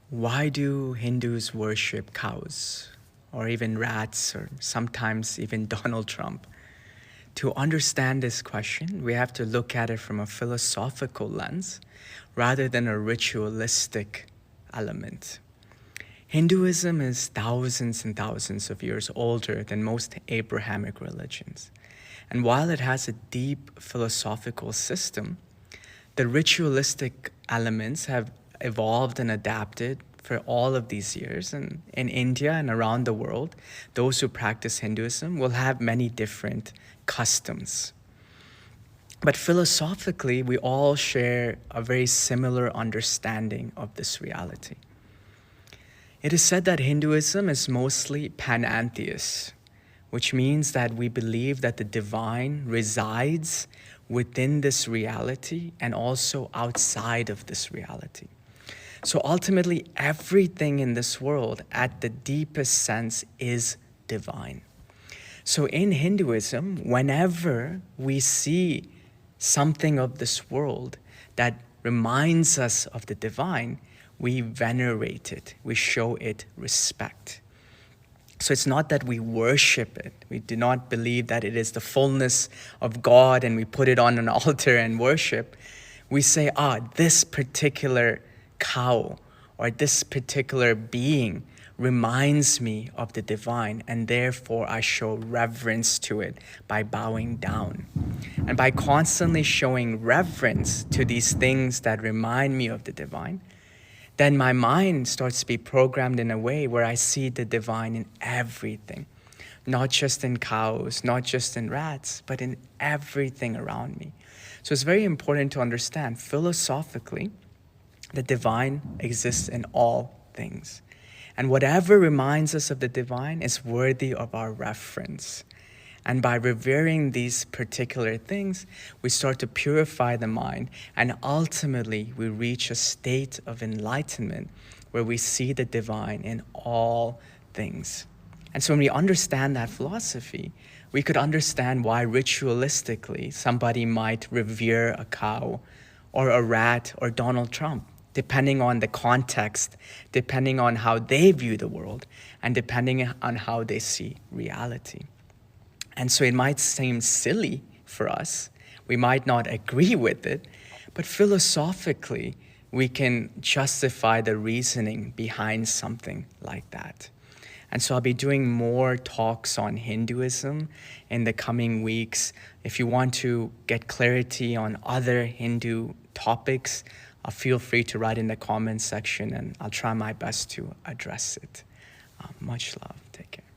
Why do Hindus worship cows, or even rats, or sometimes even Donald Trump? To understand this question, we have to look at it from a philosophical lens rather than a ritualistic element. Hinduism is thousands and thousands of years older than most Abrahamic religions. And while it has a deep philosophical system, the ritualistic elements have evolved and adapted for all of these years. And in India and around the world, those who practice Hinduism will have many different customs. But philosophically, we all share a very similar understanding of this reality. It is said that Hinduism is mostly panentheist, which means that we believe that the divine resides within this reality and also outside of this reality. So ultimately, everything in this world at the deepest sense is divine. So in Hinduism, whenever we see something of this world that reminds us of the divine, we venerate it, we show it respect. So it's not that we worship it. We do not believe that it is the fullness of God and we put it on an altar and worship. We say, this particular cow or this particular being reminds me of the divine, and therefore I show reverence to it by bowing down. And by constantly showing reverence to these things that remind me of the divine, then my mind starts to be programmed in a way where I see the divine in everything, not just in cows, not just in rats, but in everything around me. So it's very important to understand philosophically, the divine exists in all things. And whatever reminds us of the divine is worthy of our reverence. And by revering these particular things, we start to purify the mind, and ultimately we reach a state of enlightenment where we see the divine in all things. And so when we understand that philosophy, we could understand why ritualistically somebody might revere a cow or a rat or Donald Trump, depending on the context, depending on how they view the world, and depending on how they see reality. And so it might seem silly for us. We might not agree with it, but philosophically, we can justify the reasoning behind something like that. And so I'll be doing more talks on Hinduism in the coming weeks. If you want to get clarity on other Hindu topics, feel free to write in the comments section and I'll try my best to address it. Much love. Take care.